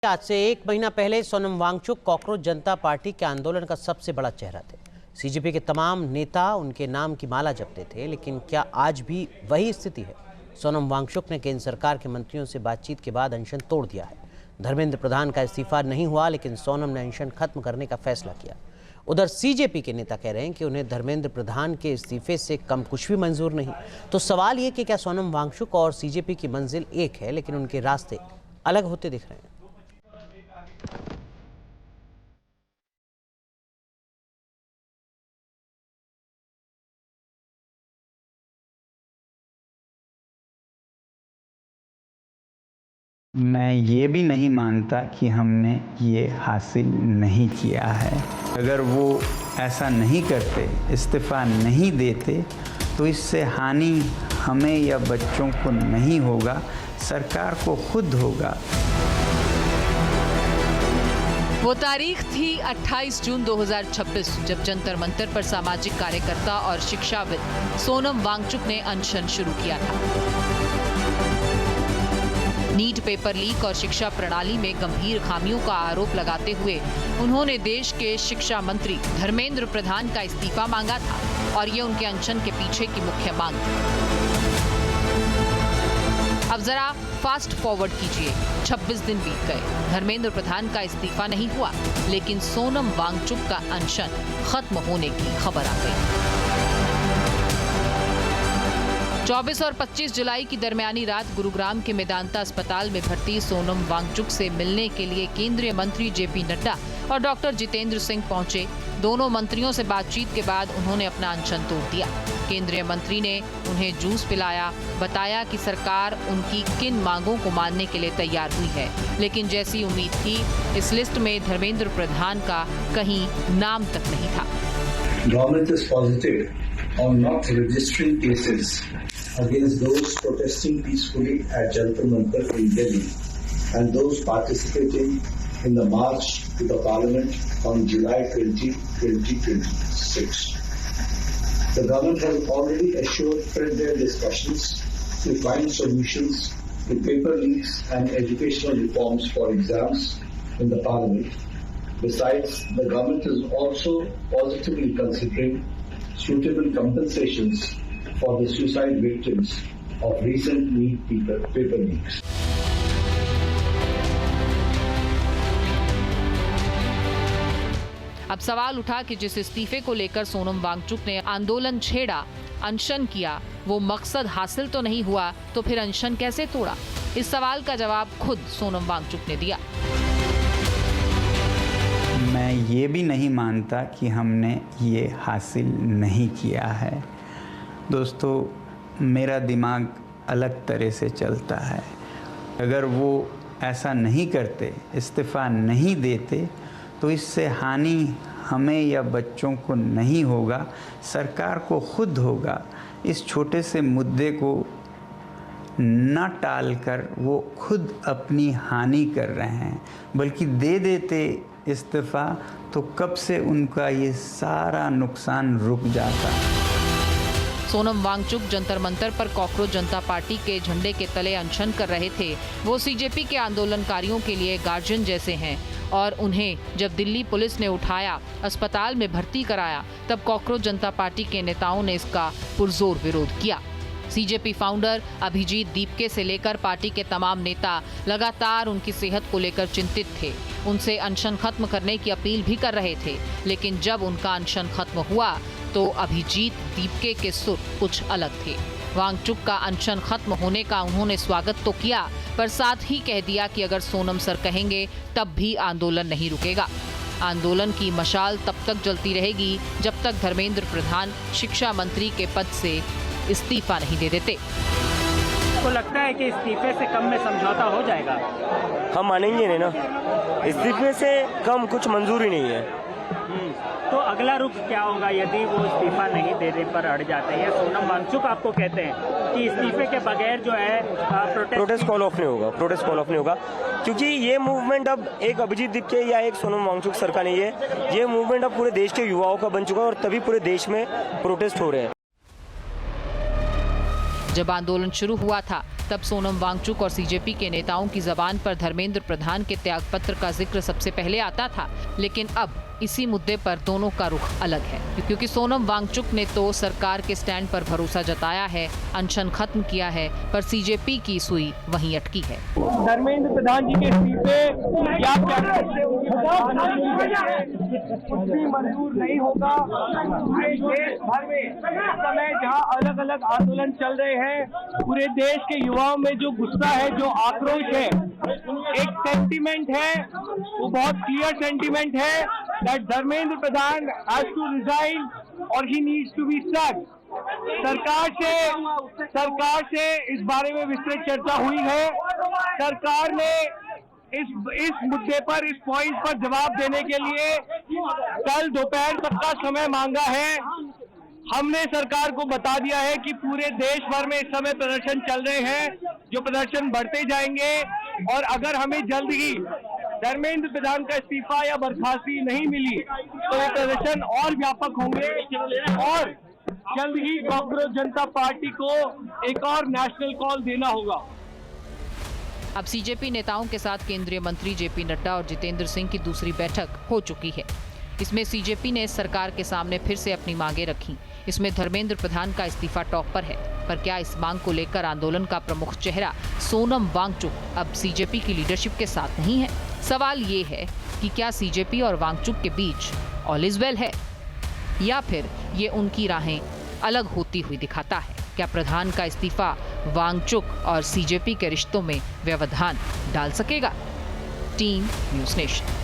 आज से एक महीना पहले सोनम वांगचुक कॉकरोच जनता पार्टी के आंदोलन का सबसे बड़ा चेहरा थे। सीजेपी के तमाम नेता उनके नाम की माला जपते थे, लेकिन क्या आज भी वही स्थिति है? सोनम वांगचुक ने केंद्र सरकार के मंत्रियों से बातचीत के बाद अनशन तोड़ दिया है। धर्मेंद्र प्रधान का इस्तीफा नहीं हुआ, लेकिन सोनम ने अनशन खत्म करने का फैसला किया। उधर सीजेपी के नेता कह रहे हैं कि उन्हें धर्मेंद्र प्रधान के इस्तीफे से कम कुछ भी मंजूर नहीं। तो सवाल ये कि क्या सोनम वांगचुक और सीजेपी की मंजिल एक है, लेकिन उनके रास्ते अलग होते दिख रहे हैं? मैं ये भी नहीं मानता कि हमने ये हासिल नहीं किया है। अगर वो ऐसा नहीं करते, इस्तीफ़ा नहीं देते, तो इससे हानि हमें या बच्चों को नहीं होगा, सरकार को खुद होगा। वो तारीख थी 28 जून 2026, जब जंतर मंतर पर सामाजिक कार्यकर्ता और शिक्षाविद सोनम वांगचुक ने अनशन शुरू किया था। नीट पेपर लीक और शिक्षा प्रणाली में गंभीर खामियों का आरोप लगाते हुए उन्होंने देश के शिक्षा मंत्री धर्मेंद्र प्रधान का इस्तीफा मांगा था, और ये उनके अनशन के पीछे की मुख्य मांग थी। अब जरा फास्ट फॉरवर्ड कीजिए, 26 दिन बीत गए, धर्मेंद्र प्रधान का इस्तीफा नहीं हुआ, लेकिन सोनम वांगचुक का अनशन खत्म होने की खबर आ गई। 24 और 25 जुलाई की दरमियानी रात गुरुग्राम के मेदांता अस्पताल में भर्ती सोनम वांगचुक से मिलने के लिए केंद्रीय मंत्री जेपी नड्डा और डॉक्टर जितेंद्र सिंह पहुंचे। दोनों मंत्रियों से बातचीत के बाद उन्होंने अपना अनशन तोड़ दिया। केंद्रीय मंत्री ने उन्हें जूस पिलाया, बताया कि सरकार उनकी किन मांगों को मानने के लिए तैयार हुई है, लेकिन जैसी उम्मीद थी, इस लिस्ट में धर्मेंद्र प्रधान का कहीं नाम तक नहीं था। Government is positive on not registering cases against those protesting peacefully at Jantar Mantar in Delhi and those participating in the march to the Parliament on July 20, 2026. The government has already assured friendly discussions to find solutions to paper leaks and educational reforms for exams in the Parliament. Besides, the government is also positively considering suitable compensations for the suicide victims of recent NEET paper leaks. अब सवाल उठा कि जिस इस्तीफे को लेकर सोनम वांगचुक ने आंदोलन छेड़ा, अनशन किया, वो मकसद हासिल तो नहीं हुआ, तो फिर अनशन कैसे तोड़ा? इस सवाल का जवाब खुद सोनम वांगचुक ने दिया। मैं ये भी नहीं मानता कि हमने ये हासिल नहीं किया है। दोस्तों, मेरा दिमाग अलग तरह से चलता है। अगर वो ऐसा नहीं करते, इस्तीफ़ा नहीं देते, तो इससे हानि हमें या बच्चों को नहीं होगा, सरकार को खुद होगा। इस छोटे से मुद्दे को न टालकर वो खुद अपनी हानि कर रहे हैं, बल्कि दे देते इस्तीफा तो कब से उनका ये सारा नुकसान रुक जाता। सोनम वांगचुक जंतर मंतर पर कॉकरोच जनता पार्टी के झंडे के तले अनशन कर रहे थे। वो सीजेपी के आंदोलनकारियों के लिए गार्जियन जैसे हैं, और उन्हें जब दिल्ली पुलिस ने उठाया, अस्पताल में भर्ती कराया, तब कॉकरोच जनता पार्टी के नेताओं ने इसका पुरजोर विरोध किया। सीजेपी फाउंडर अभिजीत दीपके से लेकर पार्टी के तमाम नेता लगातार उनकी सेहत को लेकर चिंतित थे। उनसे अनशन खत्म करने की अपील भी कर रहे थे, लेकिन जब उनका अनशन खत्म हुआ तो अभिजीत दीपके के सुर कुछ अलग थे। वांगचुक का अनशन खत्म होने का उन्होंने स्वागत तो किया, पर साथ ही कह दिया कि अगर सोनम सर कहेंगे तब भी आंदोलन नहीं रुकेगा। आंदोलन की मशाल तब तक जलती रहेगी जब तक धर्मेंद्र प्रधान शिक्षा मंत्री के पद से इस्तीफा नहीं दे देते। तो लगता है कि इस्तीफे से कम में समझौता हो जाएगा? हम मानेंगे नहीं ना, इस्तीफे से कम कुछ मंजूर ही नहीं है। तो अगला रुख क्या होगा यदि वो इस्तीफा नहीं देने पर अड़ जाते हैं? सोनम वांगचुक आपको कहते हैं कि इस्तीफे के बगैर जो है प्रोटेस्ट कॉल ऑफ नहीं होगा, प्रोटेस्ट कॉल ऑफ नहीं होगा, क्योंकि ये मूवमेंट अब एक अभिजीत दीपके या एक सोनम वांगचुक सर का नहीं है। ये मूवमेंट अब पूरे देश के युवाओं का बन चुका है, और तभी पूरे देश में प्रोटेस्ट हो रहे हैं। जब आंदोलन शुरू हुआ था तब सोनम वांगचुक और सीजेपी के नेताओं की जबान पर धर्मेंद्र प्रधान के त्यागपत्र का जिक्र सबसे पहले आता था, लेकिन अब इसी मुद्दे पर दोनों का रुख अलग है, क्योंकि सोनम वांगचुक ने तो सरकार के स्टैंड पर भरोसा जताया है, अनशन खत्म किया है, पर सीजेपी की सुई वहीं अटकी है। धर्मेंद्र प्रधान जी के इस्तीफे या कुछ भी मंजूर नहीं होगा। पूरे देश भर में इस समय जहाँ अलग अलग आंदोलन चल रहे हैं, पूरे देश के युवाओं में जो गुस्सा है, जो आक्रोश है, एक सेंटीमेंट है, वो बहुत क्लियर सेंटीमेंट है that Dharmendra Pradhan has to resign or he needs to be sacked। सरकार से इस बारे में विस्तृत चर्चा हुई है। सरकार ने इस मुद्दे पर, इस पॉइंट पर जवाब देने के लिए कल दोपहर तक का समय मांगा है। हमने सरकार को बता दिया है कि पूरे देश भर में इस समय प्रदर्शन चल रहे हैं, जो प्रदर्शन बढ़ते जाएंगे और अगर हमें जल्द ही धर्मेंद्र प्रधान का इस्तीफा या बर्खास्ती नहीं मिली तो ये प्रदर्शन और व्यापक होंगे और जल्द ही कॉकरोच जनता पार्टी को एक और नेशनल कॉल देना होगा। अब सीजेपी नेताओं के साथ केंद्रीय मंत्री जेपी नड्डा और जितेंद्र सिंह की दूसरी बैठक हो चुकी है। इसमें सीजेपी ने सरकार के सामने फिर से अपनी मांगे रखी। इसमें धर्मेंद्र प्रधान का इस्तीफा टॉप पर है, पर क्या इस मांग को लेकर आंदोलन का प्रमुख चेहरा सोनम वांगचुक अब सीजेपी की लीडरशिप के साथ नहीं है? सवाल ये है कि क्या सीजेपी और वांगचुक के बीच ऑल इज वेल है या फिर ये उनकी राहें अलग होती हुई दिखाता है? क्या प्रधान का इस्तीफा वांगचुक और सीजेपी के रिश्तों में व्यवधान डाल सकेगा? Team news nation.